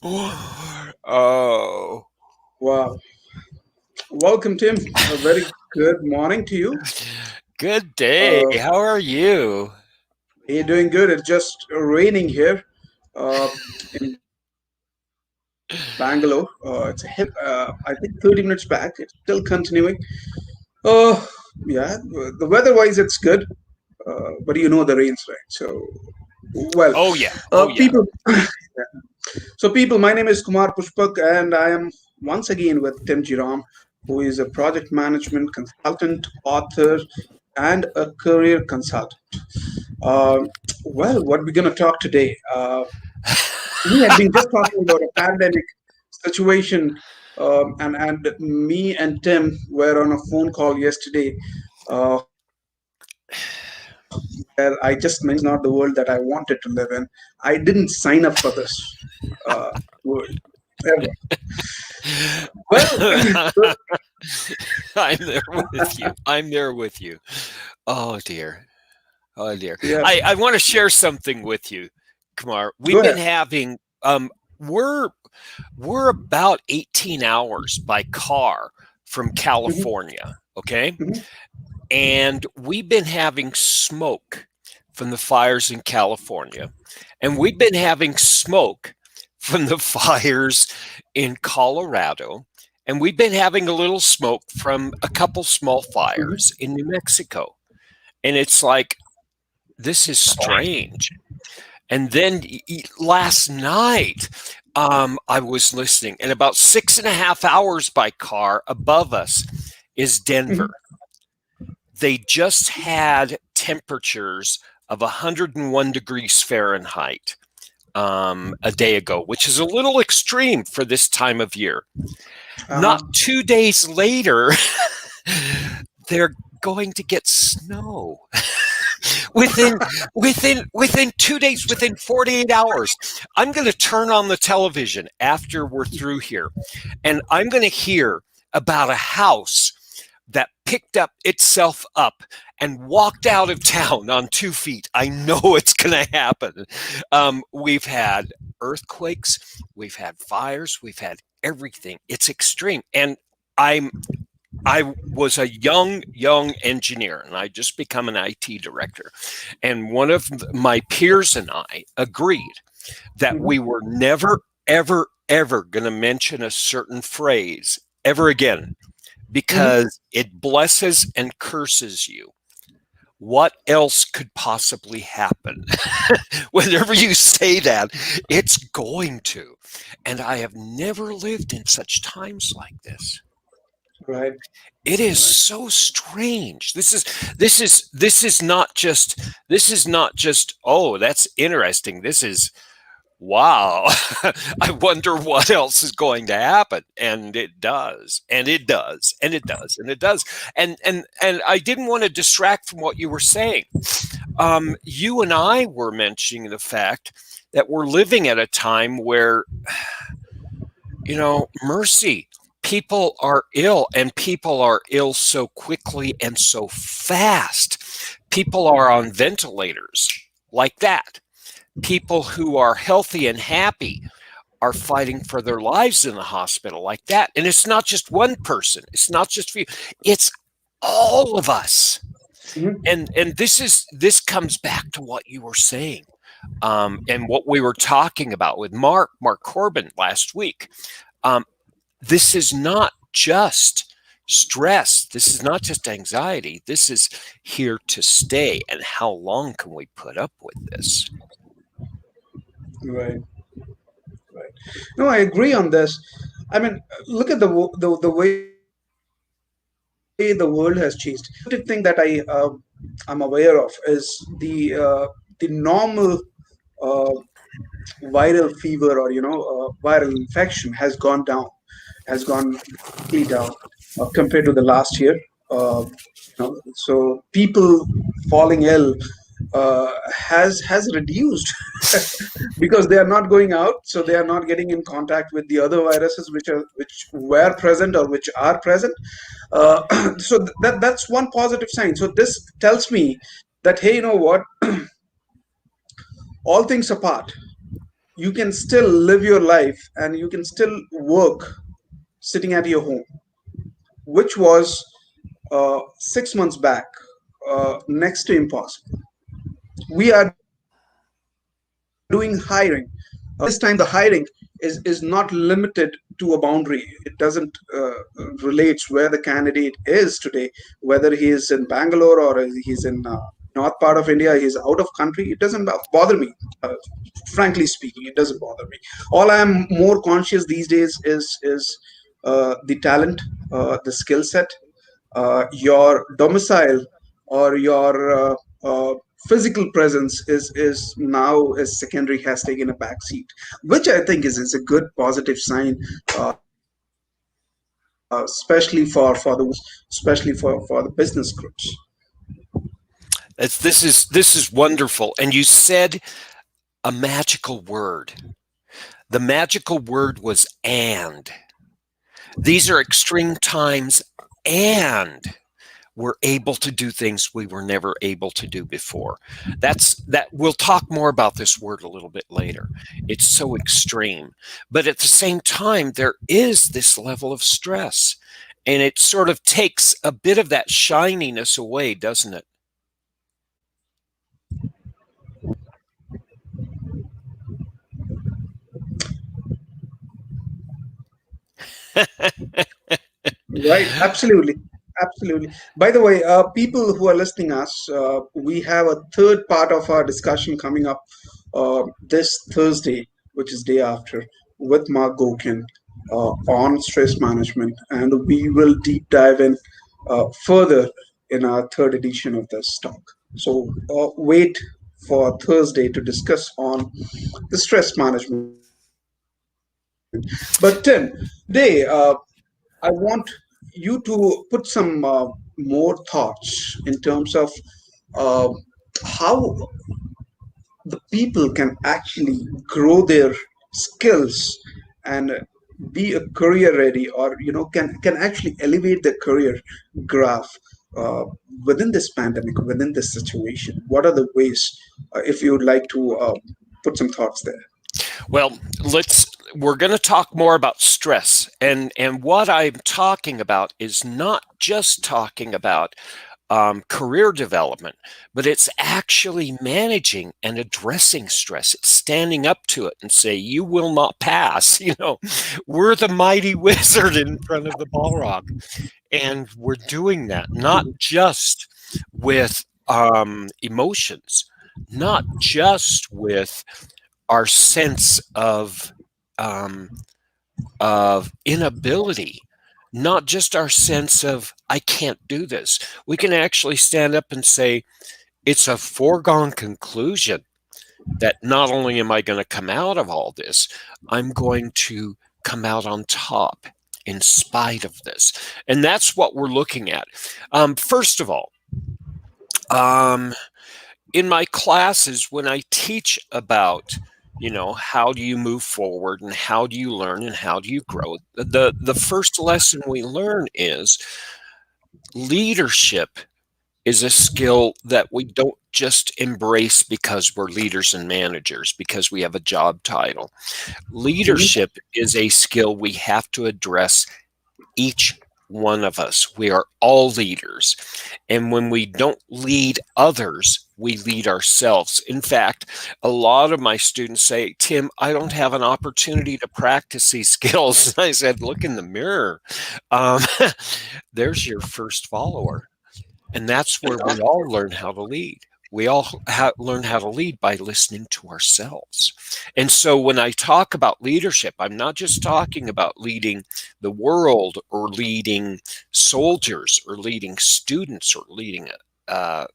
Oh, Wow. Welcome, Tim. A very good morning to you. good day. Uh, How are you? you're doing good. It's just raining here in Bangalore. It's hit, I think, 30 minutes back. It's still continuing. Uh, yeah, the weather-wise, it's good. But you know the rains, right? So, well, Oh yeah. Oh yeah. people. So, people, my name is Kumar Pushpak, and I am once again with Tim Jerome, who is a project management consultant, author, and a career consultant. Um, well, what we're going to talk today? We had been just talking about a pandemic situation, and me and Tim were on a phone call yesterday, where I just mentioned that this is not the world that I wanted to live in. I didn't sign up for this world ever. Well, I'm there with you. I'm there with you. Oh dear. Oh dear. yeah, I want to share something with you, Kumar. go We've been ahead. having we're we're about 18 hours by car from Mhm, California, okay? mhm, And we've been having smoke from the fires in California, and we've been having smoke from the fires in Colorado, and we've been having a little smoke from a couple small mhm. fires in New Mexico. And it's like, this is strange. And then last night, I was listening, and about 6.5 hours by car above us is Denver. Mhm. They just had temperatures of 101 degrees Fahrenheit a day ago, which is a little extreme for this time of year. Not Uh-huh. 2 days later, they're going to get snow within within 2 days, within 48 hours. I'm going to turn on the television after we're through here, and I'm going to hear about a house that picked up itself up and walked out of town on 2 feet. I know it's going to happen. We've had earthquakes, we've had fires, we've had everything. It's extreme, and I'm I was a young engineer, and I just become an IT director. And one of my peers and I agreed that Mhm. we were never, ever going to mention a certain phrase ever again Mhm. because it blesses and curses you. What else could possibly happen? Whenever you say that, it's going to. And I have never lived in such times like this. Right. It is Right. so strange. This is not just, oh, that's interesting. This is, wow. I wonder what else is going to happen. And it does. And it does. And it does. And it does. And I didn't want to distract from what you were saying. You and I were mentioning the fact that we're living at a time where, mercy. People are ill, and people are ill so quickly and so fast. People are on ventilators like that. People who are healthy and happy are fighting for their lives in the hospital like that. And it's not just one person, it's not just for you, it's all of us. Mhm. And this comes back to what you were saying. And what we were talking about with Mark Corbin last week. Um, this is not just stress. This is not just anxiety. This is here to stay. And how long can we put up with this? Right. Right. No, I agree on this. I mean, look at the way the world has changed. One positive thing that I'm aware of is the normal uh, viral fever, or viral infection has gone down, has gone drastically down compared to the last year. So people falling ill has reduced because they are not going out, so they are not getting in contact with the other viruses which were present or which are present. uh, so that's one positive sign. So this tells me that, hey, you know what, all things apart, you can still live your life and you can still work sitting at your home, which was 6 months back next to impossible. We are doing hiring. This time, the hiring is not limited to a boundary. It doesn't relates where the candidate is today, whether he is in Bangalore or he's in north part of India, he's out of country. It doesn't bother me. Uh, Frankly speaking, it doesn't bother me. All I am more conscious these days is the talent, the skill set, your domicile or your physical presence is now is secondary, has taken a back seat, which I think is a good positive sign, especially for the especially for the business groups. This is wonderful. And you said a magical word. The magical word was and. These are extreme times, and we're able to do things we were never able to do before. That we'll talk more about this word a little bit later. It's so extreme. But at the same time, there is this level of stress. And it sort of takes a bit of that shininess away, doesn't it? Right, absolutely. Absolutely. By the way, people who are listening us, we have a third part of our discussion coming up this Thursday, which is day after, with Mark Gokin on stress management, and we will deep dive in further in our third edition of this talk. So wait for Thursday to discuss on the stress management. But Tim, today I want you to put some more thoughts in terms of uh, how the people can actually grow their skills and be a career ready, or can actually elevate their career graph uh, within this pandemic, within this situation. What are the ways, if you would like to put some thoughts there? Well, we're going to talk more about stress, and what I'm talking about is not just talking about career development, but it's actually managing and addressing stress. It's standing up to it and say, "You will not pass." We're the mighty wizard in front of the Balrog, and we're doing that not just with emotions, not just with our sense um, of inability, not just our sense of I can't do this. We can actually stand up and say it's a foregone conclusion that not only am I going to come out of all this, I'm going to come out on top in spite of this. And that's what we're looking at. First of all, um, in my classes, when I teach about how do you move forward and how do you learn and how do you grow, the first lesson we learn is leadership is a skill that we don't just embrace because we're leaders and managers, because we have a job title. Mhm. Leadership is a skill we have to address, each one of us. We are all leaders. And when we don't lead others, we lead ourselves. In fact, a lot of my students say, Tim, I don't have an opportunity to practice these skills. And I said, look in the mirror. Um, there's your first follower. And that's where we all learn how to lead. We all learn how to lead by listening to ourselves. And so when I talk about leadership, I'm not just talking about leading the world or leading soldiers or leading students or leading a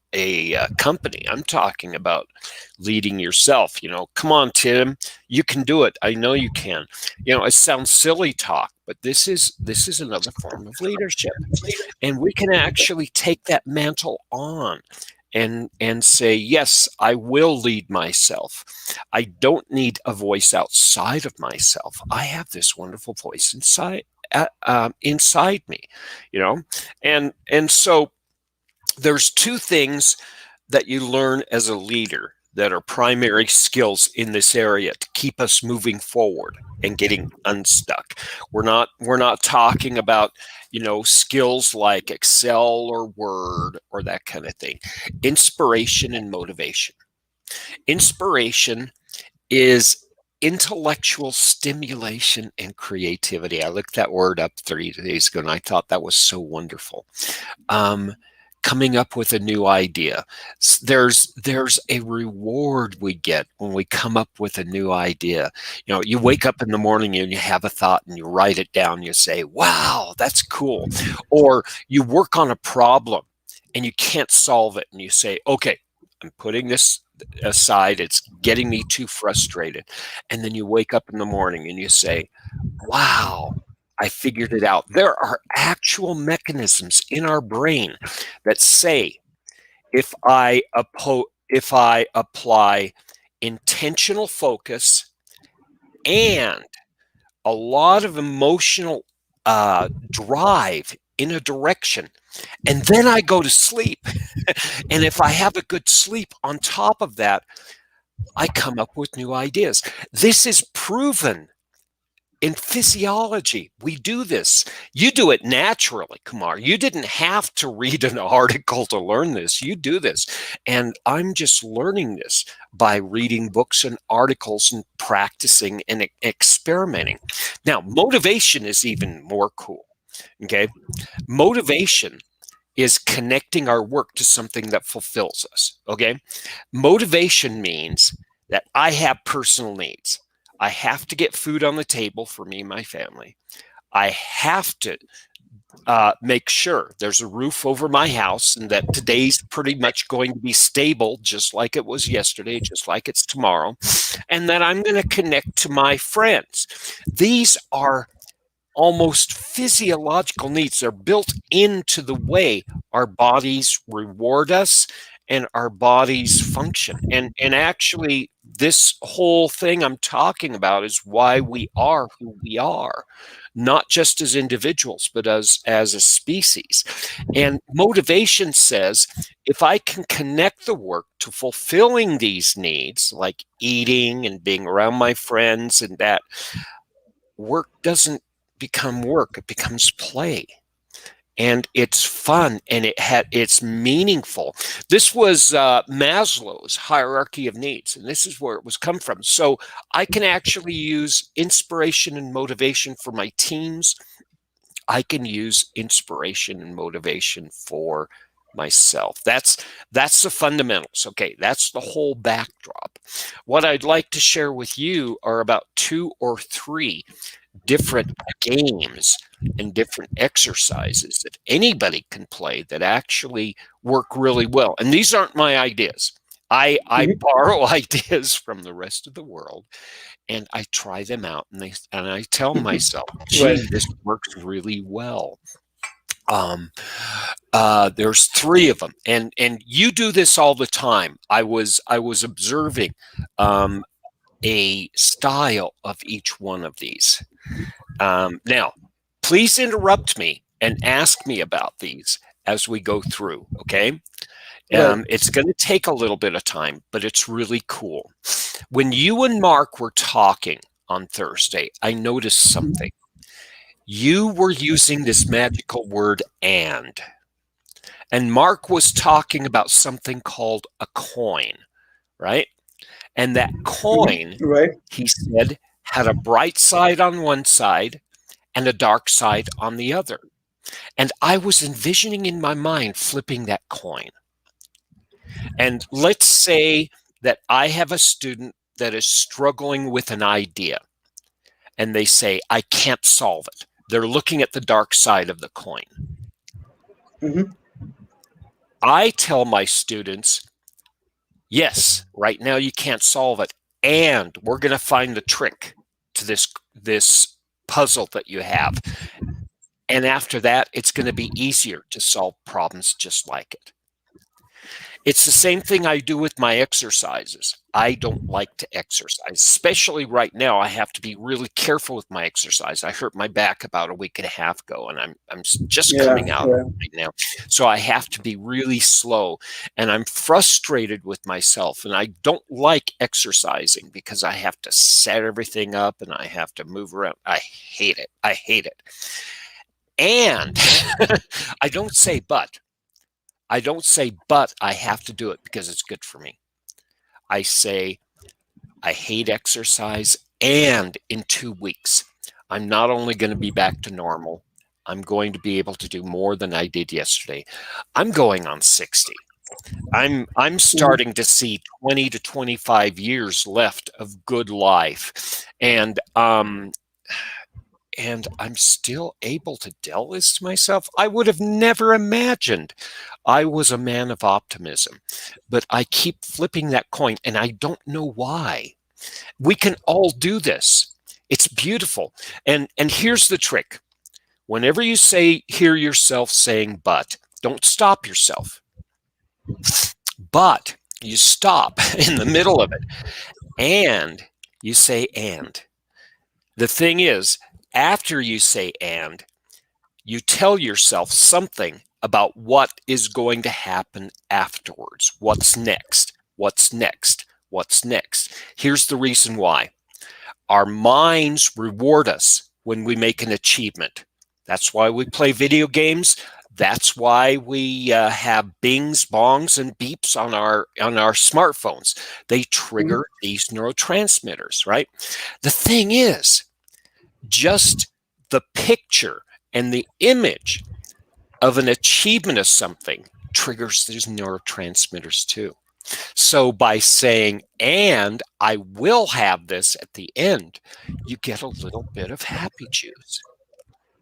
company. I'm talking about leading yourself. Come on, Tim, you can do it. I know you can. It sounds silly talk, but this is another form of leadership, and we can actually take that mantle on and say, yes, I will lead myself. I don't need a voice outside of myself. I have this wonderful voice inside me, and so there's two things that you learn as a leader that are primary skills in this area to keep us moving forward and getting unstuck. We're not talking about, skills like Excel or Word or that kind of thing. Inspiration and motivation. Inspiration is intellectual stimulation and creativity. I looked that word up 3 days ago and I thought that was so wonderful. Um, Coming up with a new idea. There's a reward we get when we come up with a new idea. You wake up in the morning and you have a thought and you write it down. You say, "Wow, that's cool." Or you work on a problem and you can't solve it and you say, "Okay, I'm putting this aside. It's getting me too frustrated." And then you wake up in the morning and you say, "Wow, I figured it out." There are actual mechanisms in our brain that say if I apply intentional focus and a lot of emotional drive in a direction, and then I go to sleep, and if I have a good sleep on top of that, I come up with new ideas. This is proven in physiology. We do this. You do it naturally, Kumar. You didn't have to read an article to learn this. You do this. And I'm just learning this by reading books and articles and practicing and experimenting. Now, motivation is even more cool. Okay. Motivation is connecting our work to something that fulfills us. Okay. Motivation means that I have personal needs. I have to get food on the table for me and my family. I have to make sure there's a roof over my house and that today's pretty much going to be stable, just like it was yesterday, just like it's tomorrow, and that I'm going to connect to my friends. These are almost physiological needs. They're built into the way our bodies reward us and our bodies function. And actually, this whole thing I'm talking about is why we are who we are, not just as individuals, but as a species. And motivation says if I can connect the work to fulfilling these needs, like eating and being around my friends, and that work doesn't become work, it becomes play, and it's fun, and it's meaningful. This was Maslow's hierarchy of needs, and this is where it was come from. So I can actually use inspiration and motivation for my teams. I can use inspiration and motivation for myself. That's the fundamentals. Okay, that's the whole backdrop. What I'd like to share with you are about 2 or 3 different games and different exercises that anybody can play that actually work really well. And these aren't my ideas. I borrow ideas from the rest of the world and I try them out, and I tell myself, Right. gee, this works really well. There's 3 of them, and you do this all the time. I was observing a style of each one of these. Now, please interrupt me and ask me about these as we go through, okay? Right. It's going to take a little bit of time, but it's really cool. When you and Mark were talking on Thursday, I noticed something. You were using this magical word and Mark was talking about something called a coin, right? And that coin, Right. he said, had a bright side on one side and a dark side on the other. And I was envisioning in my mind flipping that coin. And let's say that I have a student that is struggling with an idea and they say, I can't solve it. They're looking at the dark side of the coin. Mm-hmm. I tell my students, yes, right now you can't solve it. And we're going to find the trick to this puzzle that you have. And after that, it's going to be easier to solve problems just like it. It's the same thing I do with my exercises. I don't like to exercise, especially right now. I have to be really careful with my exercise. I hurt my back about a week and a half ago, and I'm just Yeah, coming out of yeah. it right now. So I have to be really slow, and I'm frustrated with myself. And I don't like exercising because I have to set everything up and I have to move around. I hate it. I hate it. And I don't say but. I don't say, but I have to do it because it's good for me. I say, I hate exercise, and in 2 weeks, I'm not only going to be back to normal, I'm going to be able to do more than I did yesterday. I'm going on 60. I'm Mhm. starting to see 20 to 25 years left of good life. And I'm still able to tell this to myself. I would have never imagined I was a man of optimism, but I keep flipping that coin and I don't know why. We can all do this. It's beautiful. And here's the trick. Whenever you hear yourself saying but, don't stop yourself. But you stop in the middle of it and you say and. The thing is, after you say and, you tell yourself something about what is going to happen afterwards. What's next? What's next? What's next? Here's the reason why. Our minds reward us when we make an achievement. That's why we play video games. That's why we have bings, bongs, and beeps on our smartphones. They Mhm. trigger these neurotransmitters, right? The thing is, just the picture and the image of an achievement of something triggers these neurotransmitters too. So by saying, and I will have this at the end, you get a little bit of happy juice.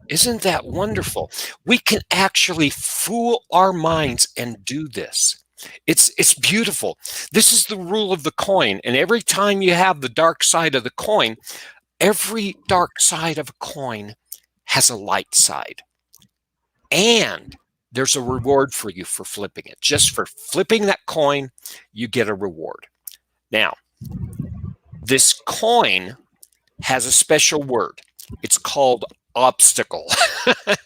Isn't that wonderful? We can actually fool our minds and do this. It's beautiful. This is the rule of the coin. And every time you have the dark side of the coin, every dark side of a coin has a light side. And there's a reward for you for flipping it. Just for flipping that coin, you get a reward. Now, this coin has a special word. It's called obstacle. Right.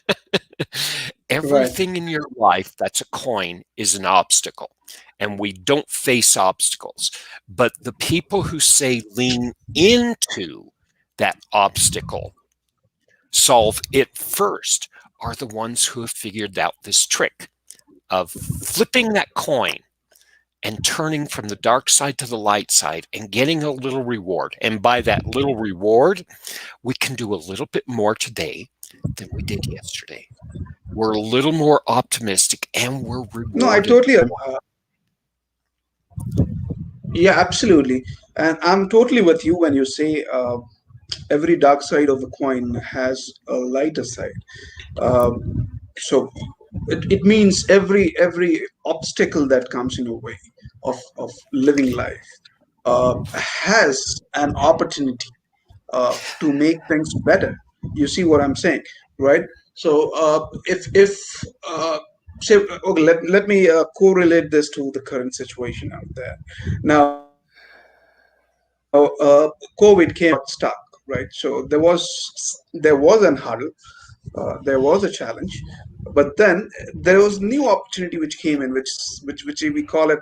Everything in your life that's a coin is an obstacle. And we don't face obstacles. But the people who say lean into that obstacle, solve it first, are the ones who have figured out this trick of flipping that coin and turning from the dark side to the light side and getting a little reward. And by that little reward, we can do a little bit more today than we did yesterday. We're a little more optimistic and we're No, I rewarded totally, more. yeah, absolutely. And I'm totally with you when you say every dark side of the coin has a lighter side. So it means every obstacle that comes in a way of living life has an opportunity to make things better. You see what I'm saying, right? So if say, okay, let me correlate this to the current situation out there. Now, COVID came and everybody got stuck, right? So there was an hurdle, there was a challenge, but then there was new opportunity which came in, which we call it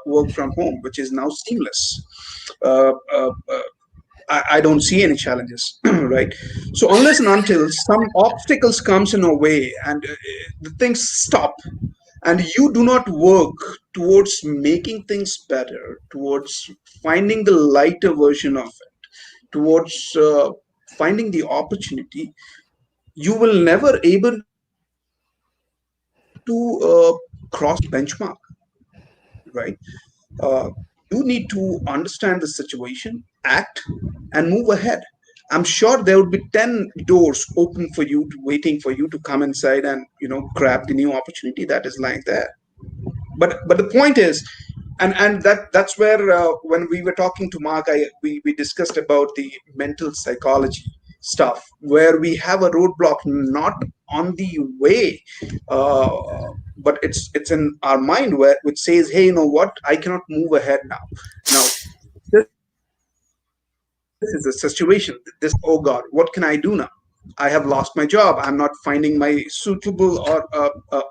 work from home, which is now seamless. I don't see any challenges, right? So unless and until some obstacles comes in a way and the things stop, and you do not work towards making things better, towards finding the lighter version of it, towards finding the opportunity, you will never able to cross the benchmark, right? uh, you need to understand the situation, act, and move ahead. I'm sure there would be 10 doors open for you, waiting for you to come inside and grab the new opportunity that is lying there. But the point is, and that's where when we were talking to Mark, we discussed about the mental psychology. stuff where we have a roadblock not on the way, uh, but it's in our mind where which says, hey, you know what, I cannot move ahead now. Now this is a situation. This, oh God, what can I do now? I have lost my job. I'm not finding my suitable or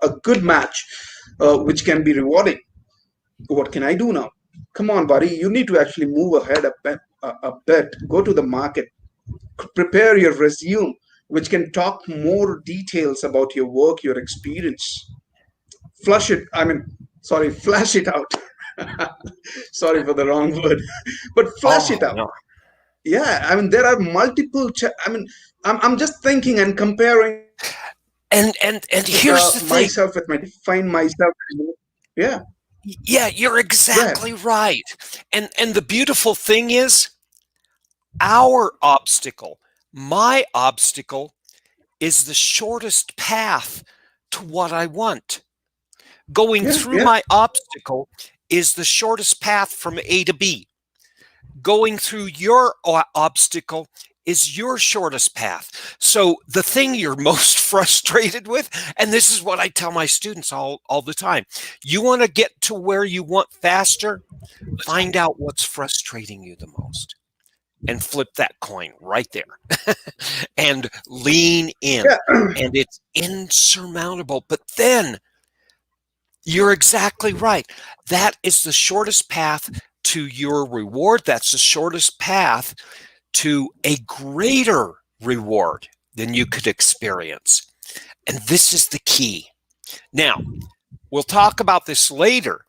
a good match, which can be rewarding. What can I do now? Come on, buddy. You need to actually move ahead a bit. Go to the market. Prepare your resume, which can talk more details about your work, your experience. Flush it. I mean, sorry, flash it out. Sorry for the wrong word, but flash it Oh out. no. Yeah, I mean, there are multiple. I mean, I'm just thinking and comparing And here's the myself thing. with my find myself. Yeah, Yeah, you're go ahead. exactly right. And the beautiful thing is our obstacle, my obstacle is the shortest path to what I want. Going Yeah, through yeah, my obstacle is the shortest path from A to B. Going through your obstacle is your shortest path. So the thing you're most frustrated with, and this is what I tell my students all the time, you want to get to where you want faster, find out what's frustrating you the most and flip that coin right there and lean in. yeah. And it's insurmountable. But then you're exactly right. That is the shortest path to your reward. That's the shortest path to a greater reward than you could experience. And this is the key. Now, we'll talk about this later,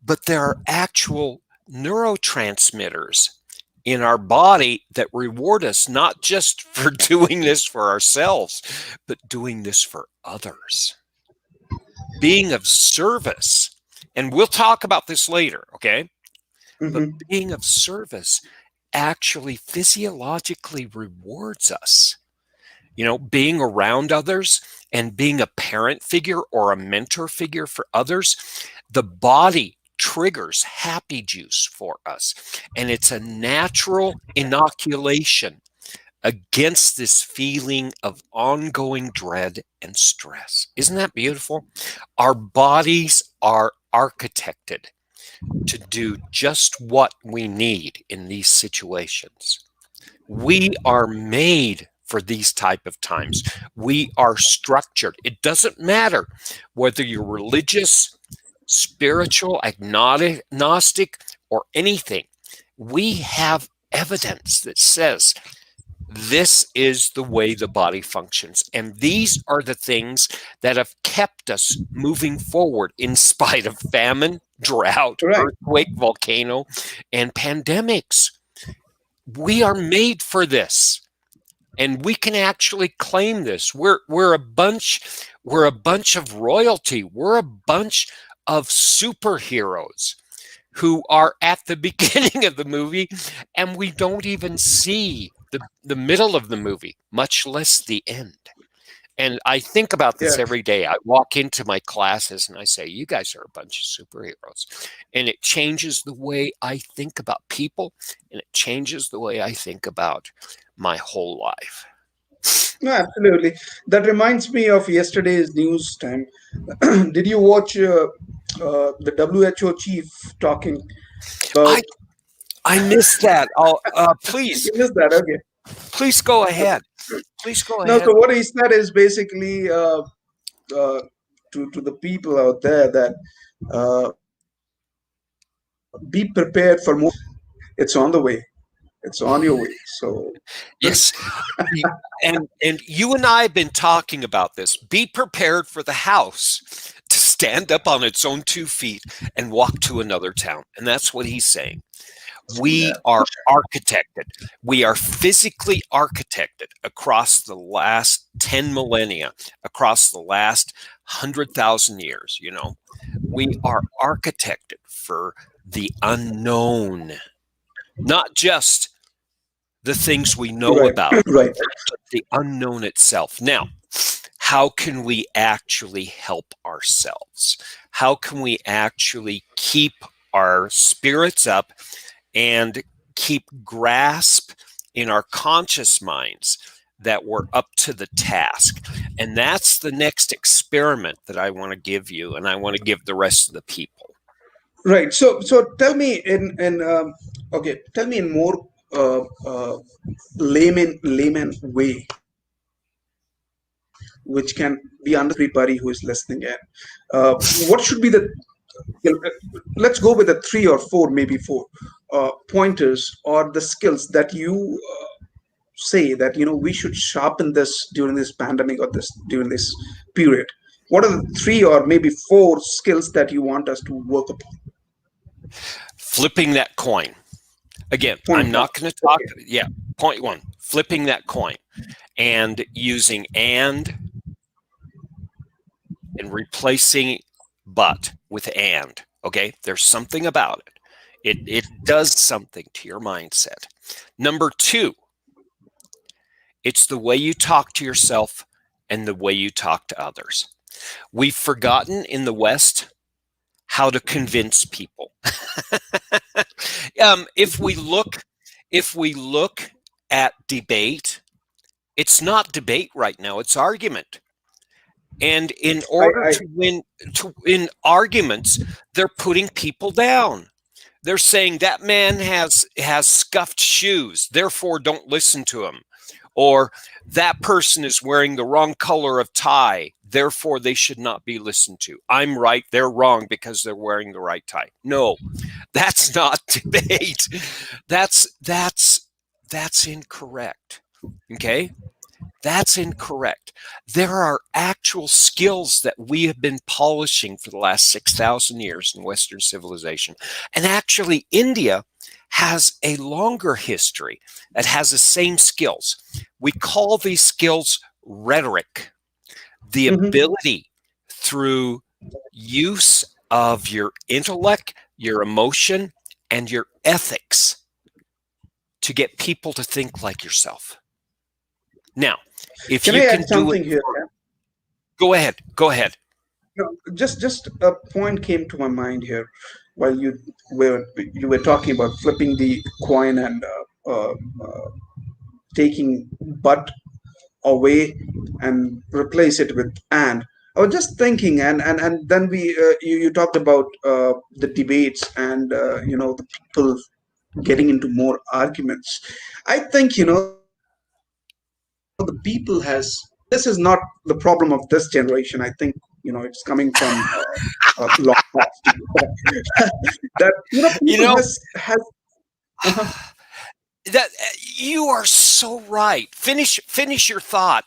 but there are actual neurotransmitters in our body that reward us not just for doing this for ourselves, but doing this for others, being of service. And we'll talk about this later, okay? But Hmm. being of service actually physiologically rewards us. You know, being around others and being a parent figure or a mentor figure for others, the body triggers happy juice for us. And it's a natural inoculation against this feeling of ongoing dread and stress. Isn't that beautiful? Our bodies are architected to do just what we need in these situations. We are made for these type of times. We are structured. It doesn't matter whether you're religious, spiritual, agnostic, or anything. We have evidence that says this is the way the body functions. And these are the things that have kept us moving forward in spite of famine, drought, Right. earthquake, volcano, and pandemics. We are made for this. And we can actually claim this. We're a bunch of royalty. We're a bunch of superheroes who are at the beginning of the movie, and we don't even see the middle of the movie, much less the end. And I think about this Yeah. every day. I walk into my classes and I say, you guys are a bunch of superheroes. And it changes the way I think about people, and it changes the way I think about my whole life. No, absolutely. That reminds me of yesterday's news time. Did you watch the WHO chief talking about? I I missed that. I'll You please missed that, okay? please go ahead. Please go No. ahead. So what he said is basically to the people out there that be prepared for more because it's on the way. It's on your way. So Yes. And you and I have been talking about this. Be prepared for the house to stand up on its own 2 feet and walk to another town. And that's what he's saying. We yeah, are architected. We are physically architected across the last 10 millennia, across the last 100,000 years. You know, we are architected for the unknown, not just the things we know right, about, right, but the unknown itself. Now, how can we actually help ourselves? How can we actually keep our spirits up and keep grasp in our conscious minds that we're up to the task. And that's the next experiment that I want to give you, and I want to give the rest of the people. Right. So tell me okay, tell me in more layman way, which can be understood by everybody who is listening in. What should be the, let's go with the three or four, maybe four pointers or the skills that you say that we should sharpen this during this pandemic or this during this period. What are the three or maybe four skills that you want us to work upon? Flipping that coin. Again, Point I'm one. not going to talk. Okay. Yeah, point one, flipping that coin and using and replacing but with and. Okay, there's something about it. It does something to your mindset. Number two, it's the way you talk to yourself and the way you talk to others. We've forgotten in the West how to convince people. If we look at debate, it's not debate right now, it's argument. And in order to win in arguments, they're putting people down. They're saying that man has scuffed shoes, therefore don't listen to him. Or that person is wearing the wrong color of tie, therefore they should not be listened to. I'm right, they're wrong because they're wearing the right tie. No, that's not debate. That's incorrect. Okay? That's incorrect. There are actual skills that we have been polishing for the last 6,000 years in Western civilization. And actually, India has a longer history that has the same skills. We call these skills rhetoric, the ability through use of your intellect, your emotion, and your ethics to get people to think like yourself. Now, if Can you I can add do something it, here? go ahead. Go ahead. No, just a point came to my mind here while you were talking about flipping the coin and taking but away and replace it with and. I was just thinking, and then you talked about the debates and the people getting into more arguments. I think the people has, this is not the problem of this generation. I think it's coming from long past. That people You know, has uh that you are so right. Finish your thought.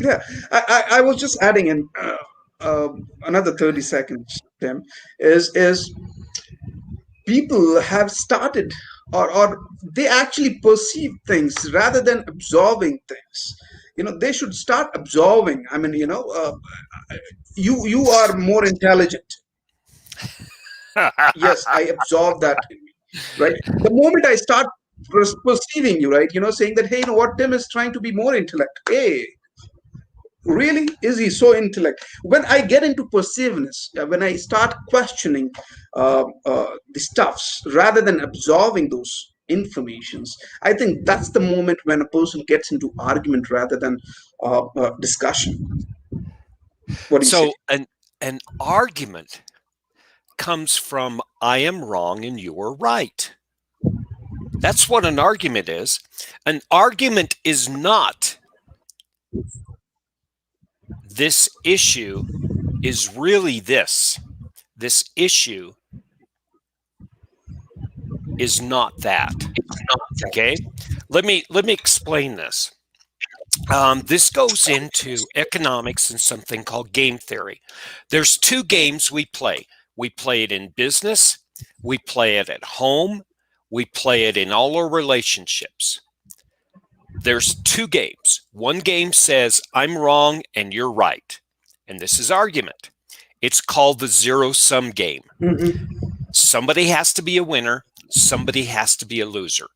yeah. I was just adding in another 30 seconds. Tim, is people have started or they actually perceive things rather than absorbing things. They should start absorbing. I mean, you are more intelligent. Yes, I absorb that in me, right? The moment I start perceiving you, right, saying that, hey, what, Tim is trying to be more intellect. Hey, really, is he so intellect? When I get into perceiveness, when I start questioning the stuffs rather than absorbing those informations, I think that's the moment when a person gets into argument rather than discussion. What do you say? So an argument comes from I am wrong and you are right. That's what an argument is. An argument is not this issue is really this. This issue is not that. Okay? Let me explain this. This goes into economics and something called game theory. There's two games we play. We play it in business, we play it at home, we play it in all our relationships. There's two games. One game says, I'm wrong and you're right. And this is argument. It's called the zero-sum game. Somebody has to be a winner, somebody has to be a loser.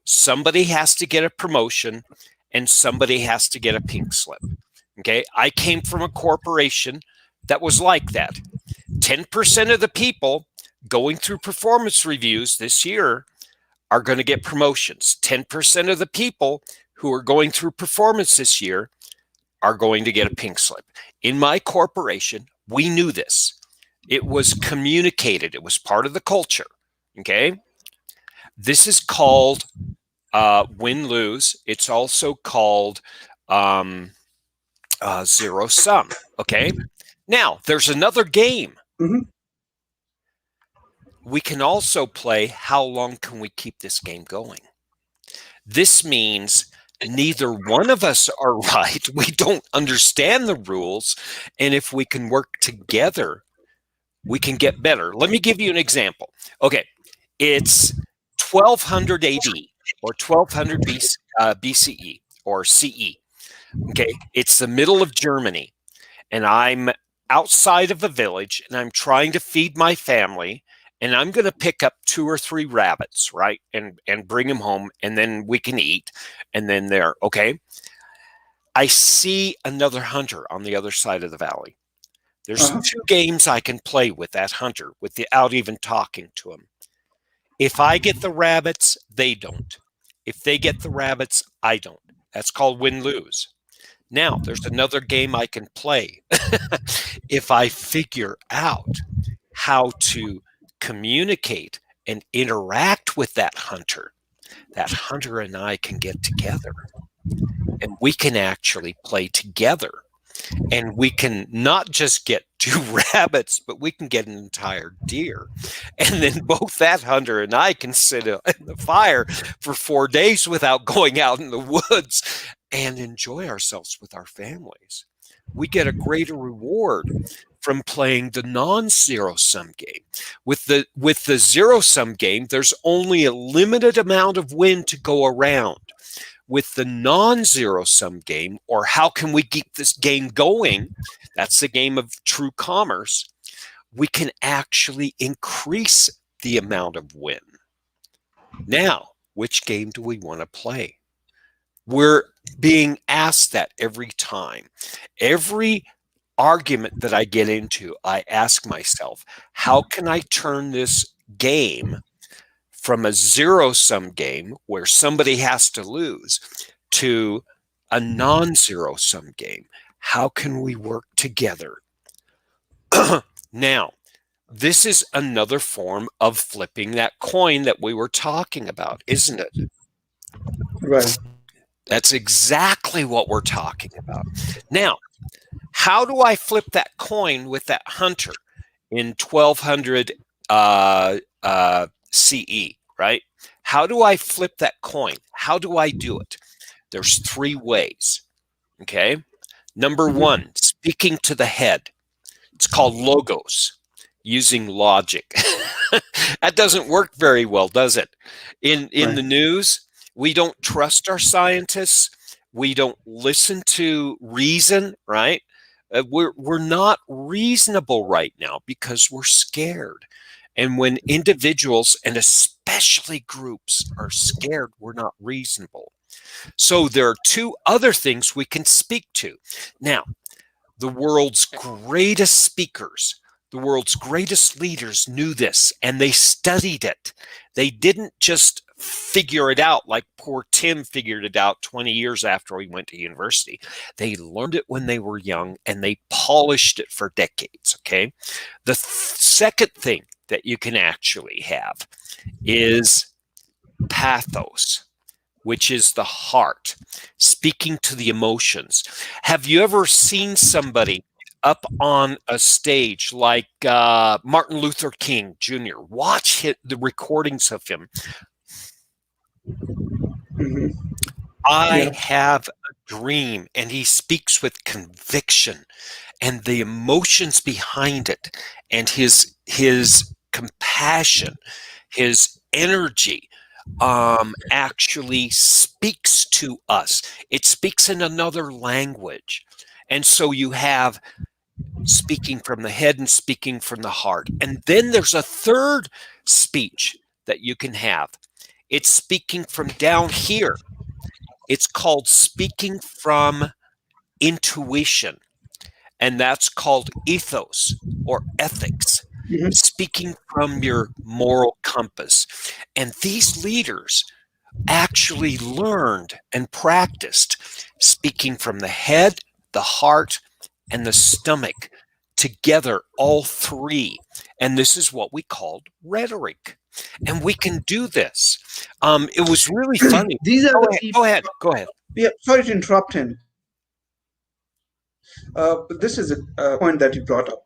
Somebody has to get a promotion, and somebody has to get a pink slip. Okay, I came from a corporation that was like that. 10% of the people going through performance reviews this year are going to get promotions. 10% of the people who are going through performance this year are going to get a pink slip. In my corporation, we knew this. It was communicated. It was part of the culture. Okay. This is called win-lose. It's also called zero sum. Okay. Now, there's another game. Mm-hmm. We can also play how long can we keep this game going? This means neither one of us are right. We don't understand the rules. And if we can work together, we can get better. Let me give you an example. Okay. It's 1200 AD or 1200 BCE or CE. Okay. It's the middle of Germany, and I'm outside of a village and I'm trying to feed my family, and I'm going to pick up 2 or 3 rabbits, right? And bring them home, and then we can eat. And then there, okay. I see another hunter on the other side of the valley. There's 2 games I can play with that hunter without even talking to him. If I get the rabbits, they don't. If they get the rabbits, I don't. That's called win-lose. Now, there's another game I can play. If I figure out how to communicate and interact with that hunter and I can get together, and we can actually play together. And we can not just get 2 rabbits, but we can get an entire deer. And then both that hunter and I can sit in the fire for 4 days without going out in the woods and enjoy ourselves with our families. We get a greater reward from playing the non-zero sum game. With the zero sum game, there's only a limited amount of win to go around. With the non-zero sum game, or how can we keep this game going, that's the game of true commerce, we can actually increase the amount of win. Now, which game do we want to play? We're being asked that every time. Every argument that I get into, I ask myself, how can I turn this game from a zero-sum game where somebody has to lose to a non-zero-sum game? How can we work together? Now, this is another form of flipping that coin that we were talking about, isn't it? Right. That's exactly what we're talking about. Now, how do I flip that coin with that hunter in 1200 CE, right? How do I flip that coin? How do I do it? There's 3 ways, okay? Number 1, speaking to the head. It's called logos, using logic. That doesn't work very well, does it? In the news, we don't trust our scientists. We don't listen to reason, right? We're not reasonable right now because we're scared. And when individuals, and especially groups, are scared, we're not reasonable. So there are 2 other things we can speak to. Now, the world's greatest speakers, the world's greatest leaders knew this, and they studied it. They didn't just figure it out like poor Tim figured it out 20 years after he went to university. They learned it when they were young, and they polished it for decades, okay? The second thing that you can actually have is pathos, which is the heart, speaking to the emotions. Have you ever seen somebody up on a stage like Martin Luther King Jr.? Watch the recordings of him. I have a dream, and he speaks with conviction, and the emotions behind it, and his compassion, his energy actually speaks to us. It speaks in another language. And so you have speaking from the head and speaking from the heart. And then there's a third speech that you can have. It's speaking from down here. It's called speaking from intuition. And that's called ethos or ethics. Mhm. speaking from your moral compass. And these leaders actually learned and practiced speaking from the head, the heart, and the stomach together, all three. And this is what we called rhetoric. And we can do this. It was really funny. These are Go the ahead. Go people. ahead. Go ahead. Yeah, sorry to interrupt him. But this is a point that you brought up.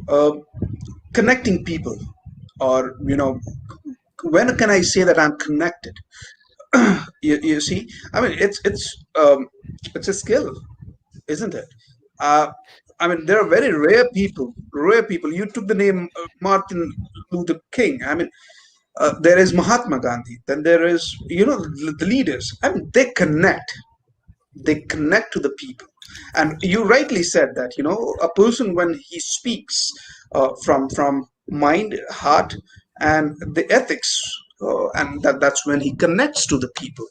Uh, Connecting people, or when can I say that I'm connected? You see, I mean, it's a skill, isn't it? Uh, I mean, there are very rare people. Rare people. You took the name Martin Luther King. I mean, there is Mahatma Gandhi. Then there is, the leaders. I mean, they connect. They connect to the people. And you rightly said that, a person when he speaks from mind, heart, and the ethics, and that's when he connects to the people.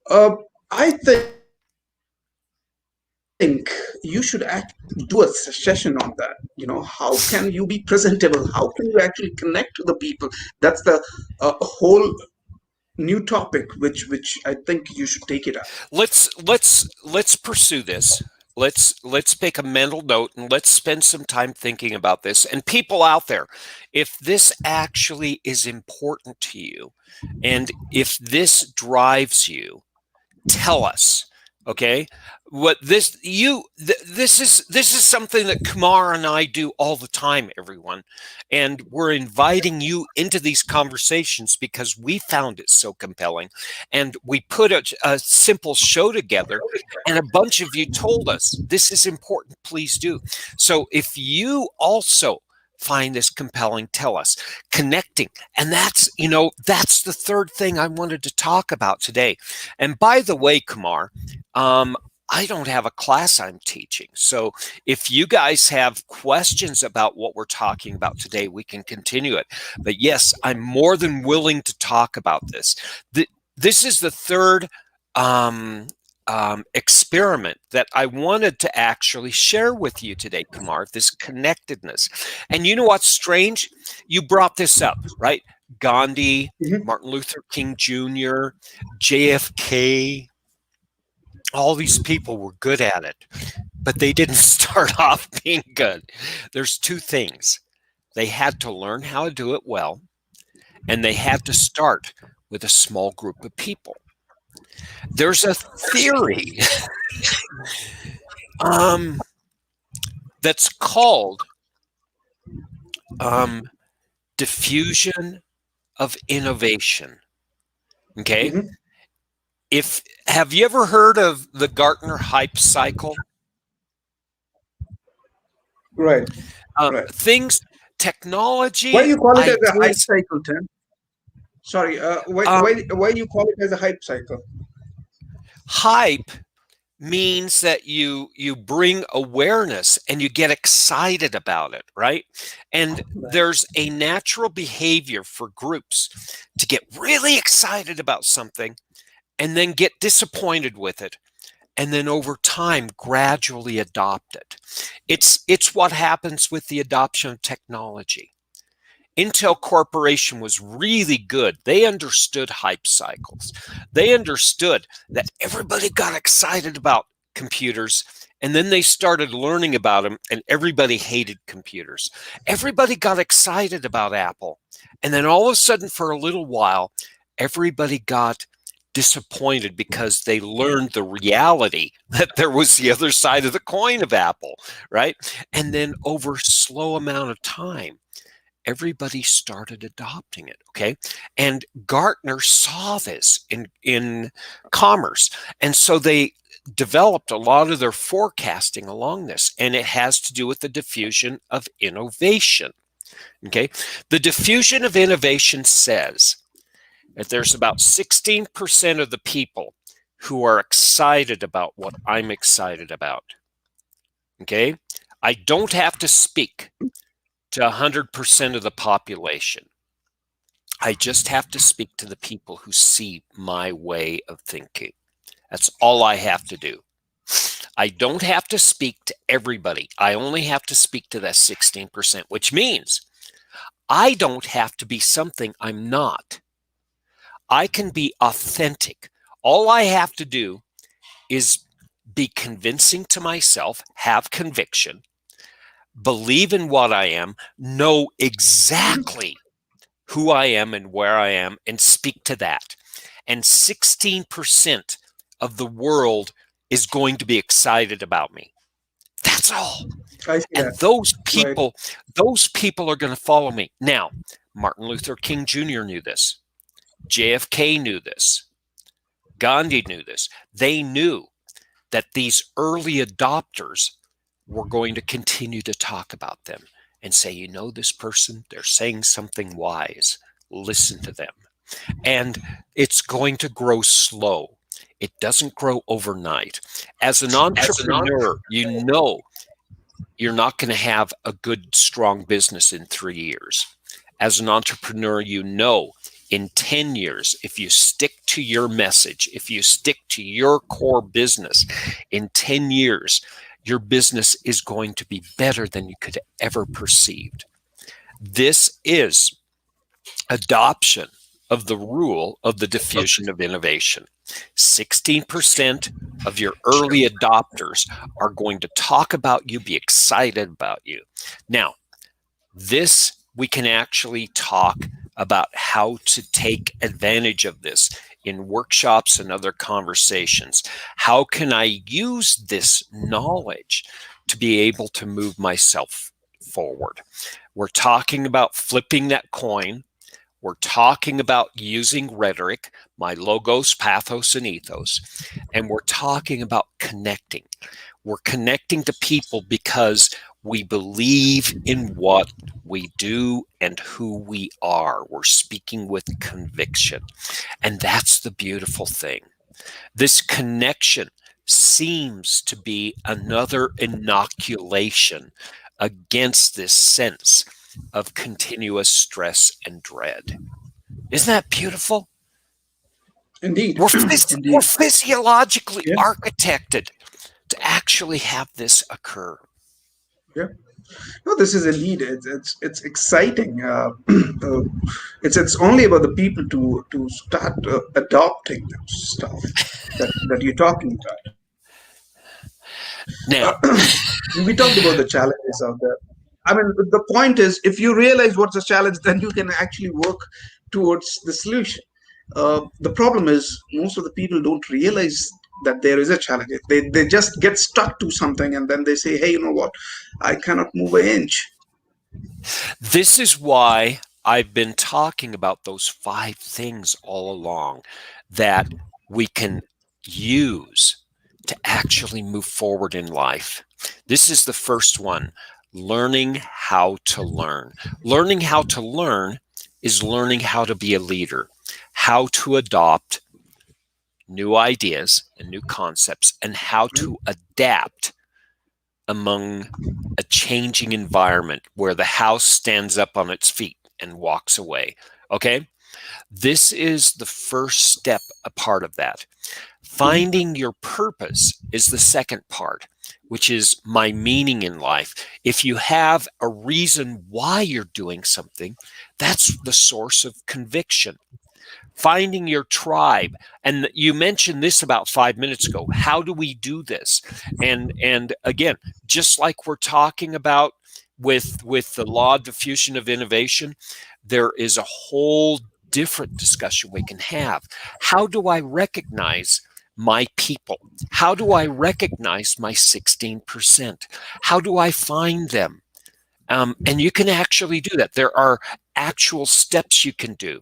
Uh, I think you should do a session on that. How can you be presentable? How can you actually connect to the people? That's the whole new topic, which I think you should take it up. Let's pursue this. Let's make a mental note and let's spend some time thinking about this. And people out there, if this actually is important to you and if this drives you, tell us. Okay, what this is something that Kumar and I do all the time, everyone, and we're inviting you into these conversations because we found it so compelling, and we put a simple show together, and a bunch of you told us this is important. Please do. So if you also find this compelling, tell us. Connecting, and that's the third thing I wanted to talk about today. And by the way, Kumar, I don't have a class I'm teaching. So if you guys have questions about what we're talking about today, we can continue it. But yes, I'm more than willing to talk about this. This is the third experiment that I wanted to actually share with you today, Kumar, this connectedness. And you know what's strange? You brought this up, right? Gandhi, Mhm. Martin Luther King Jr., JFK, all these people were good at it, but they didn't start off being good. There's two things. They had to learn how to do it well, and they had to start with a small group of people. There's a theory um, that's called um, diffusion of innovation. Okay. Mhm. If have you ever heard of the Gartner hype cycle? Right, right. Things, Why technology, you call it as a hype ideas, cycle, Tim? Sorry, um, why you call it as a hype cycle? hype means that you bring awareness and you get excited about it, right? And Right. there's a natural behavior for groups to get really excited about something and then get disappointed with it and then over time gradually adopt it. It's what happens with the adoption of technology. Intel Corporation was really good. They understood hype cycles. They understood that everybody got excited about computers and then they started learning about them and everybody hated computers. Everybody got excited about Apple. And then all of a sudden, for a little while, everybody got disappointed because they learned the reality that there was the other side of the coin of Apple, right? And then over a slow amount of time, everybody started adopting it. Okay. And Gartner saw this in commerce. And so they developed a lot of their forecasting along this. And it has to do with the diffusion of innovation. Okay. The diffusion of innovation says that there's about 16% of the people who are excited about what I'm excited about. Okay. I don't have to speak to 100% of the population. I just have to speak to the people who see my way of thinking. That's all I have to do. I don't have to speak to everybody. I only have to speak to that 16%, which means I don't have to be something I'm not. I can be authentic. All I have to do is be convincing to myself, have conviction, believe in what I am, know exactly who I am and where I am, and speak to that. And 16% of the world is going to be excited about me. That's all. I see And that. Right. those people are going to follow me. Now, Martin Luther King Jr. knew this. JFK knew this. Gandhi knew this. They knew that these early adopters were going to continue to talk about them and say, you know, this person, they're saying something wise. Listen to them. And it's going to grow slow. It doesn't grow overnight. As an entrepreneur, you know you're not going to have a good, strong business in 3 years. As an entrepreneur, you know in 10 years, if you stick to your message, if you stick to your core business, in 10 years, your business is going to be better than you could ever perceived. This is adoption of the rule of the diffusion of innovation. 16% of your early adopters are going to talk about you, be excited about you. Now, this we can actually talk about how to take advantage of this in workshops and other conversations. How can I use this knowledge to be able to move myself forward? We're talking about flipping that coin. We're talking about using rhetoric, my logos, pathos, and ethos. And we're talking about connecting. We're connecting to people because we believe in what we do and who we are. We're speaking with conviction. And that's the beautiful thing. This connection seems to be another inoculation against this sense of continuous stress and dread. Isn't that beautiful? Indeed. We're Indeed. physiologically Yeah. architected to actually have this occur. Yeah. No, this is indeed it's exciting. It's only about the people to start adopting stuff that you're talking about. Now, We talked about the challenges out there. I mean, the point is, if you realize what's the challenge, then you can actually work towards the solution. The problem is, most of the people don't realize that there is a challenge. They just get stuck to something and then they say, hey, you know what? I cannot move an inch. this is why I've been talking about those 5 things all along that we can use to actually move forward in life. This is the first one, learning how to learn. Learning how to learn is learning how to be a leader, how to adopt new ideas and new concepts, and how to adapt among a changing environment where the house stands up on its feet and walks away. Okay? This is the first step, a part of that. Finding your purpose is the second part, which is my meaning in life. If you have a reason why you're doing something, that's the source of conviction. Finding your tribe. And you mentioned this about 5 minutes ago. How do we do this? And again, just like we're talking about with the law of diffusion of innovation, there is a whole different discussion we can have. How do I recognize my people? How do I recognize my 16%? How do I find them? And you can actually do that. There are actual steps you can do.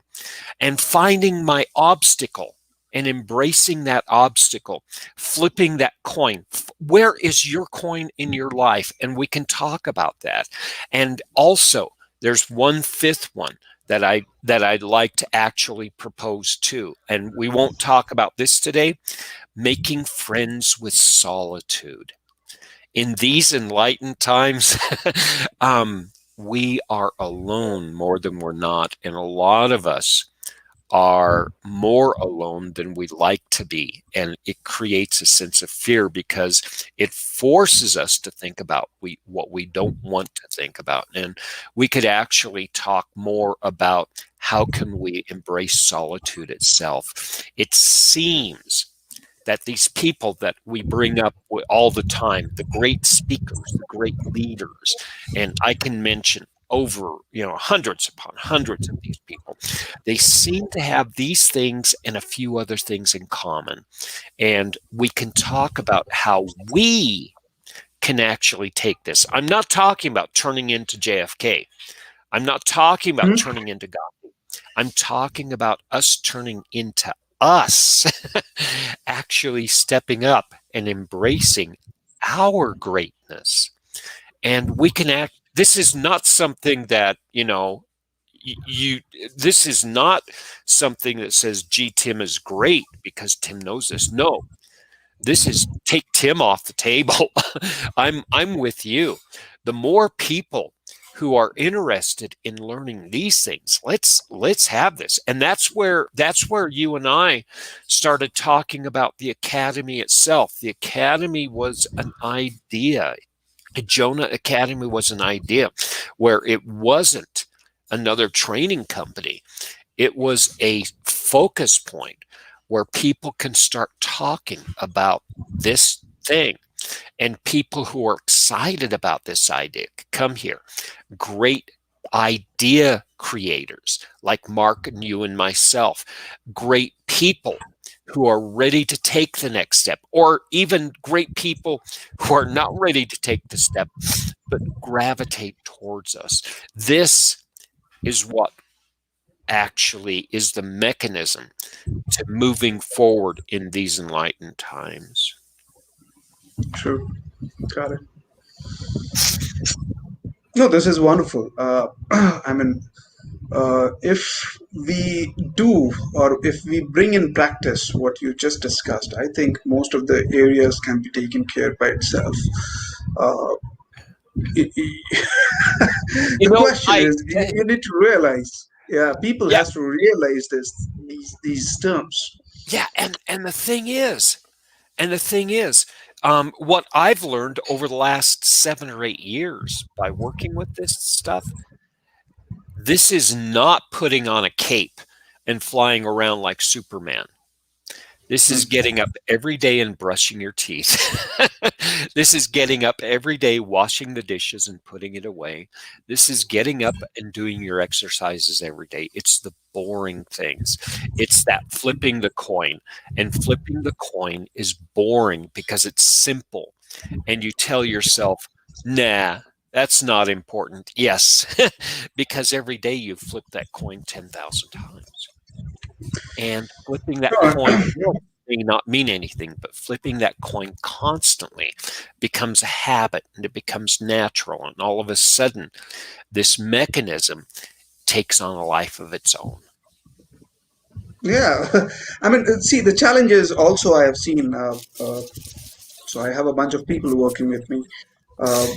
And finding my obstacle and embracing that obstacle, flipping that coin. Where is your coin in your life? And we can talk about that. And also, there's one fifth one that I'd like to actually propose too. And we won't talk about this today. Making friends with solitude. In these enlightened times, we are alone more than we're not. And a lot of us are more alone than we like to be. And it creates a sense of fear because it forces us to think about what we don't want to think about. And we could actually talk more about how can we embrace solitude itself. It seems that these people that we bring up all the time, the great speakers, the great leaders, and I can mention over, hundreds upon hundreds of these people, they seem to have these things and a few other things in common. And we can talk about how we can actually take this. I'm not talking about turning into JFK. I'm not talking about Mhm. turning into God. I'm talking about us turning into us, actually stepping up and embracing our greatness. And we can act. This is not something that, you, this is not something that says, gee, Tim is great because Tim knows this. No, this is take Tim off the table. I'm with you. The more people who are interested in learning these things, let's have this. And that's where you and I started talking about the academy itself. The academy was an idea. Ijona Academy was an idea where it wasn't another training company. It was a focus point where people can start talking about this thing, and people who are excited about this idea come here. Great idea creators like Mark and you and myself, great people who are ready to take the next step, or even great people who are not ready to take the step but gravitate towards us. This is what actually is the mechanism to moving forward in these enlightened times. True. Got it. No, this is wonderful. I mean, if we do, or if we bring in practice what you just discussed, I think most of the areas can be taken care by itself. Uh, i- You the know, question is, you need to realize, yeah, people yeah, has to realize these terms. yeah, and the thing is, what I've learned over the last 7 or 8 years by working with this stuff, this is not putting on a cape and flying around like Superman. This is Mm. getting up every day and brushing your teeth. This is getting up every day, washing the dishes and putting it away. This is getting up and doing your exercises every day. It's the boring things. It's that flipping the coin. And flipping the coin is boring because it's simple. And you tell yourself, nah, that's not important. Yes, because every day you flip that coin 10,000 times. And flipping that coin No, may not mean anything, but flipping that coin constantly becomes a habit and it becomes natural. And all of a sudden, this mechanism takes on a life of its own. yeah, I mean, see, the challenge is also I have seen. So I have a bunch of people working with me. Uh,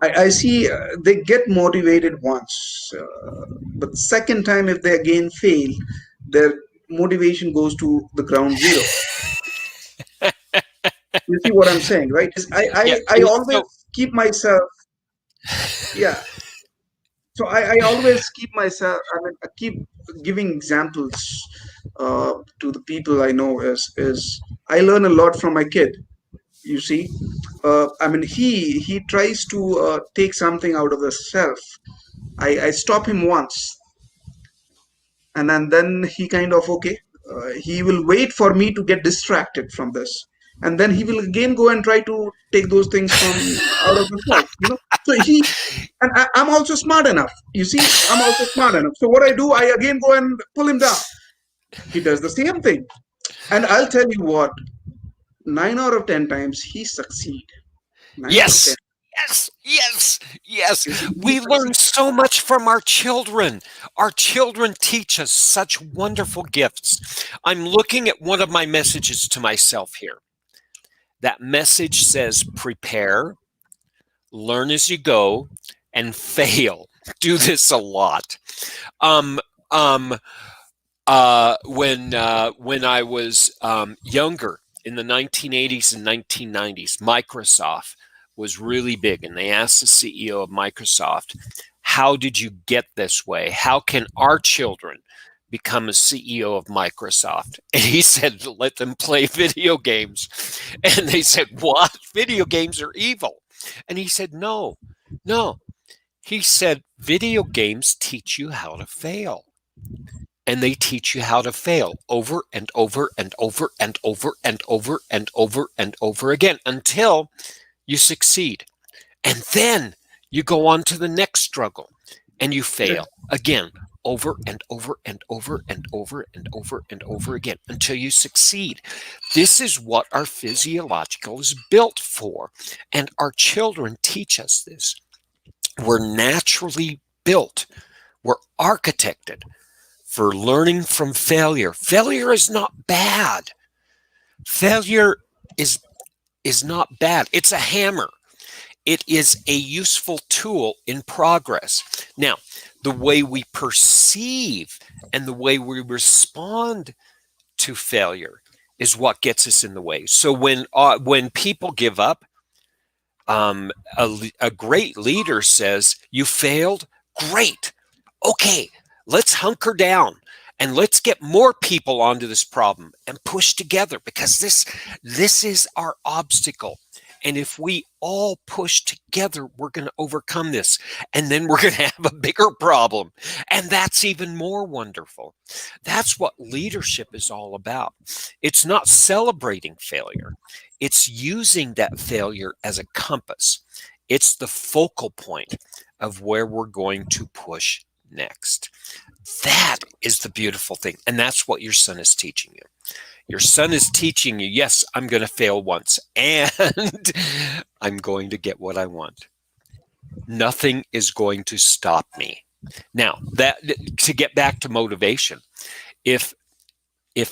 I see they get motivated once, but second time if they again fail, their motivation goes to the ground zero. You see what I'm saying, right? Yeah. I always So, keep myself, yeah. So I always keep myself. I mean, I keep giving examples to the people I know. Is I learn a lot from my kid. You see, I mean, he tries to take something out of himself. I stop him once, and then he kind of okay. He will wait for me to get distracted from this, and then he will again go and try to take those things from out of himself. So and I'm also smart enough. You see, I'm also smart enough. So what I do, I again go and pull him down. He does the same thing, and I'll tell you what. 9 out of 10 times he succeed. 9 out of 10. yes, yes, yes, yes. You see, he We learn succeeds. so much from our children. Our children teach us such wonderful gifts. I'm looking at one of my messages to myself here. That message says prepare, learn as you go, and fail. Do this a lot. Um, um, When I was younger in the 1980s and 1990s, Microsoft was really big, and they asked the CEO of Microsoft, "How did you get this way? How can our children become a CEO of Microsoft?" And he said, "Let them play video games." And they said, "What? Video games are evil." And he said, "No, no." He said, "Video games teach you how to fail." And they teach you how to fail over and over and over and over and over and over and over again until you succeed. And then you go on to the next struggle and you Yeah. fail again over and over and over and over and over and over again until you succeed. This is what our physiological is built for. And our children teach us this. We're naturally built, we're architected for learning from failure. Failure is not bad. Failure is is not bad. It's a hammer. It is a useful tool in progress. Now, the way we perceive and the way we respond to failure is what gets us in the way. So when people give up, a great leader says, "You failed? Great. Okay, let's hunker down and let's get more people onto this problem and push together because this is our obstacle. And if we all push together, we're going to overcome this. And then we're going to have a bigger problem. And that's even more wonderful." That's what leadership is all about. It's not celebrating failure, it's using that failure as a compass. It's the focal point of where we're going to push next. That is the beautiful thing. And that's what your son is teaching you. Your son is teaching you, yes, I'm going to fail once and I'm going to get what I want. Nothing is going to stop me. Now, that to get back to motivation, if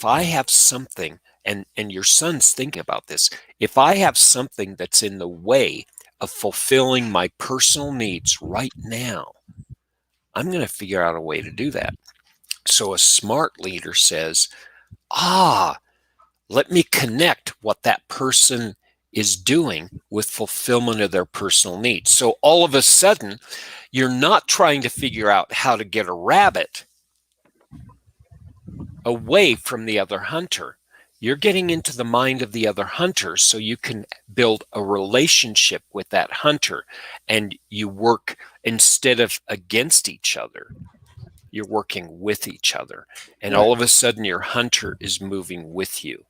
I have something, and your son's thinking about this, if I have something that's in the way of fulfilling my personal needs right now, I'm going to figure out a way to do that. So a smart leader says, let me connect what that person is doing with fulfillment of their personal needs. So all of a sudden, you're not trying to figure out how to get a rabbit away from the other hunter. You're getting into the mind of the other hunter so you can build a relationship with that hunter, and you work instead of against each other. You're working with each other, and Right. all of a sudden your hunter is moving with you.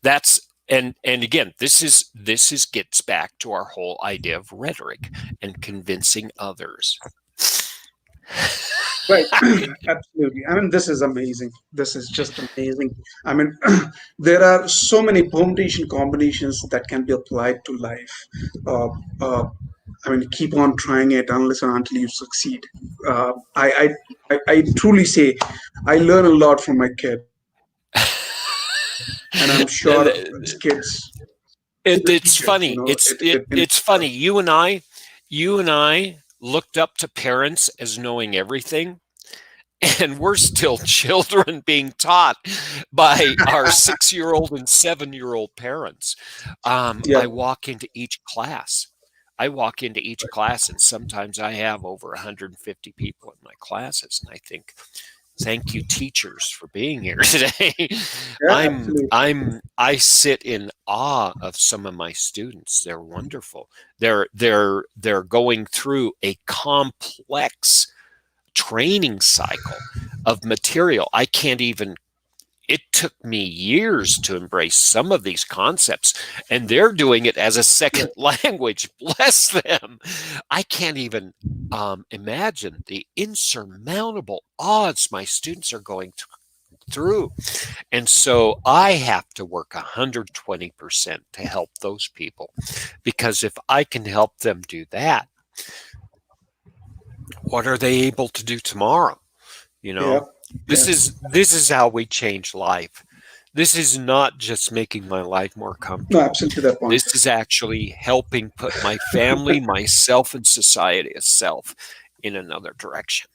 That's and again, this is gets back to our whole idea of rhetoric and convincing others. Right. Absolutely. I mean, this is amazing. This is just amazing. I mean, there are so many permutation combinations that can be applied to life. Uh, uh, I mean, keep on trying it unless and until you succeed. I truly say I learn a lot from my kids, and I'm sure his kids, the teachers, It's funny. It's funny. You and I looked up to parents as knowing everything, and we're still children being taught by our 6-year-old and 7-year-old parents. yeah, I walk into each class. I walk into each class, and sometimes I have over 150 people in my classes, and I think, thank you, teachers, for being here today. yeah, absolutely. I sit in awe of some of my students. They're wonderful. They're going through a complex training cycle of material. I can't even, it took me years to embrace some of these concepts, and they're doing it as a Yeah, second language. Bless them. I can't even imagine the insurmountable odds my students are going through. And so I have to work 120% to help those people, because if I can help them do that, what are they able to do tomorrow? You yeah, know, yeah. this is how we change life. This is not just making my life more No, comfortable. absolutely that point. This is actually helping put my family, myself, and society itself in another direction.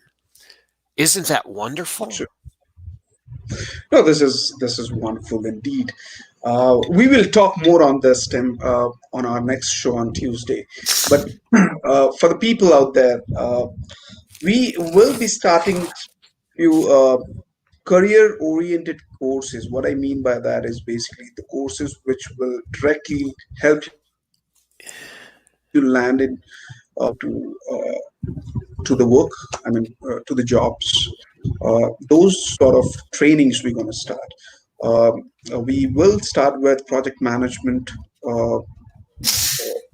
Isn't that wonderful? True. No, this is wonderful indeed. We will talk more on this, Tim, on our next show on Tuesday. But for the people out there, we will be starting few career-oriented courses. What I mean by that is basically the courses which will directly help you land in to the work. I mean, to the jobs. Those sort of trainings we're going to start. We will start with project management,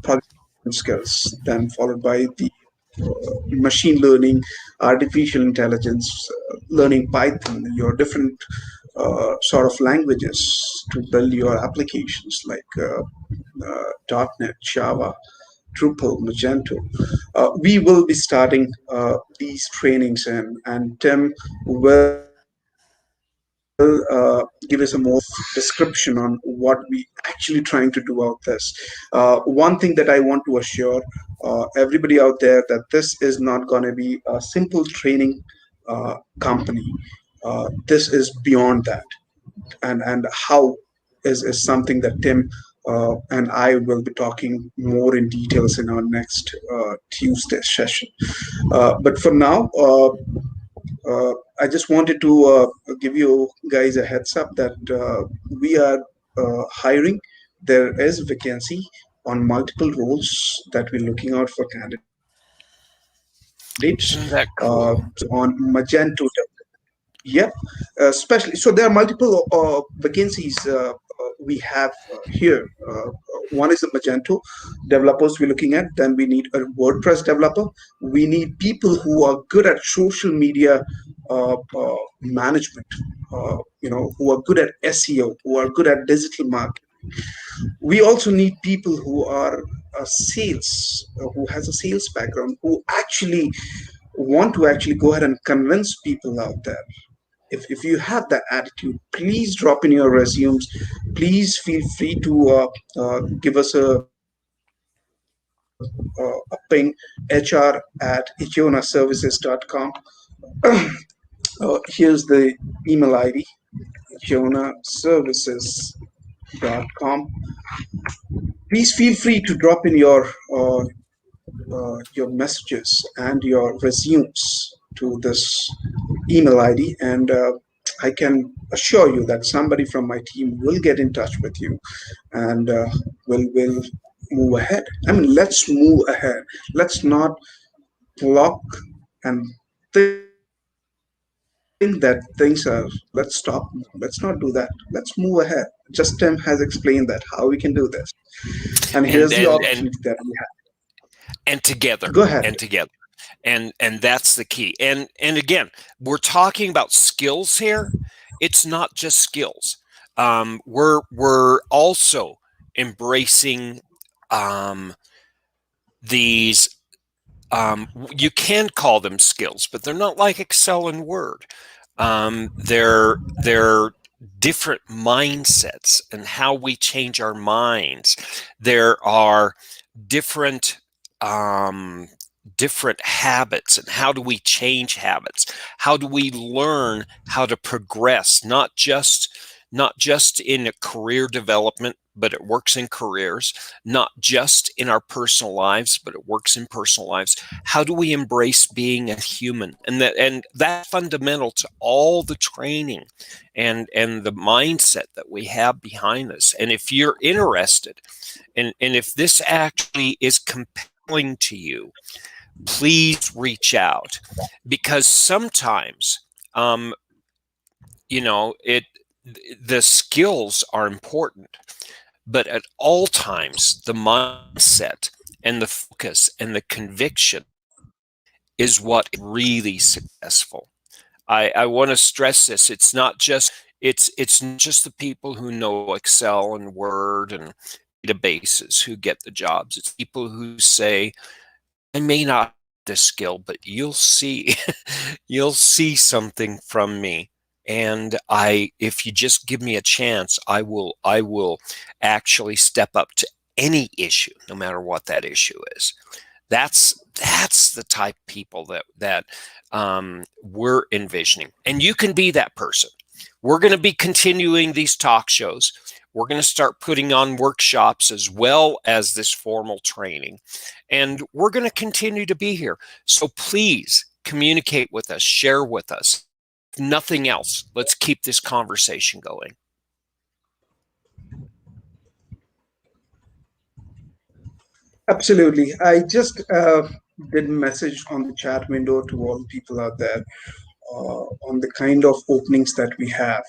project management skills, then followed by the machine learning, artificial intelligence, learning Python, your different sort of languages to build your applications like .NET, Java, Drupal, Magento. We will be starting these trainings, and Tim will give us a more description on what we actually trying to do out this. One thing that I want to assure everybody out there that this is not going to be a simple training company. This is beyond that, and how is something that Tim and I will be talking more in details in our next Tuesday session. But for now, I just wanted to give you guys a heads up that we are hiring. There is vacancy on multiple roles that we're looking out for candidates. Isn't that So cool? on Magento. Yep, especially so there are multiple vacancies we have here. One is the Magento developers we're looking at. Then we need a WordPress developer. We need people who are good at social media management. Who are good at SEO, who are good at digital marketing. We also need people who are sales, who has a sales background, who actually want to actually go ahead and convince people out there. If you have that attitude, please drop in your resumes. Please feel free to give us a ping, hr@ijonaservices.com. Here's the email ID, ijonaservices.com. Please feel free to drop in your messages and your resumes to this email ID, and I can assure you that somebody from my team will get in touch with you, and will move ahead. I mean, let's move ahead. Let's not block and think that things are. Let's stop. Let's not do that. Let's move ahead. Just Tim has explained that how we can do this, and here's the opportunity that we And have. and Go ahead. together and together. And that's the key. And again, we're talking about skills here. It's not just skills. We're also embracing um, these. You can call them skills, but they're not like Excel and Word. They're different mindsets and how we change our minds. There are different um, different habits, and how do we change habits? How do we learn how to progress? Not just in a career development, but it works in careers. Not just in our personal lives, but it works in personal lives. How do we embrace being a human? And that's fundamental to all the training and the mindset that we have behind this. And if you're interested, and if this actually is compelling to you, please reach out, because sometimes um, it the skills are important, but at all times the mindset and the focus and the conviction is what is really successful. I want to stress this. It's not just the people who know Excel and Word and databases who get the jobs. It's people who say, I may not have this skill, but you'll see. You'll see something from me. And if you just give me a chance, I will actually step up to any issue, no matter what that issue is. That's the type of people that we're envisioning. And you can be that person. we're going to be continuing these talk shows. We're going to start putting on workshops as well as this formal training. And we're going to continue to be here. So please communicate with us, share with us. If nothing else, let's keep this conversation going. Absolutely. I just did message on the chat window to all people out there on the kind of openings that we have,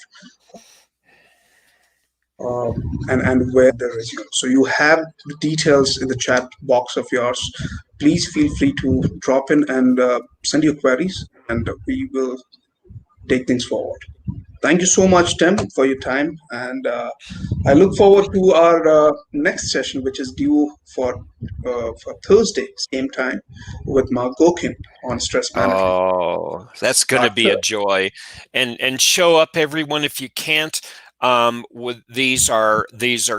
and where the resume. So you have the details in the chat box of yours. Please feel free to drop in and send your queries, and we will take things forward. Thank you so much, Tim, for your time, and I look forward to our next session, which is due for Thursday, same time, with Mark Gokin on stress management. Oh, that's going to be a joy. And show up, everyone, if you can't. These are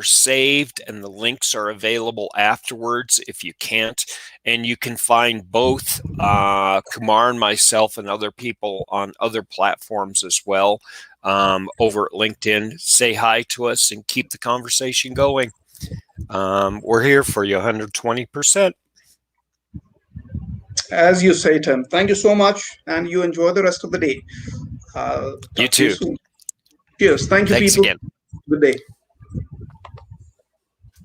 saved, and the links are available afterwards if you can't. And you can find both Kumar and myself and other people on other platforms as well, over at LinkedIn. Say hi to us and keep the conversation going. We're here for you 120%. As you say, Tim, thank you so much, and you enjoy the rest of the day. You too. Cheers. Thank you, Thanks people. again. Good day.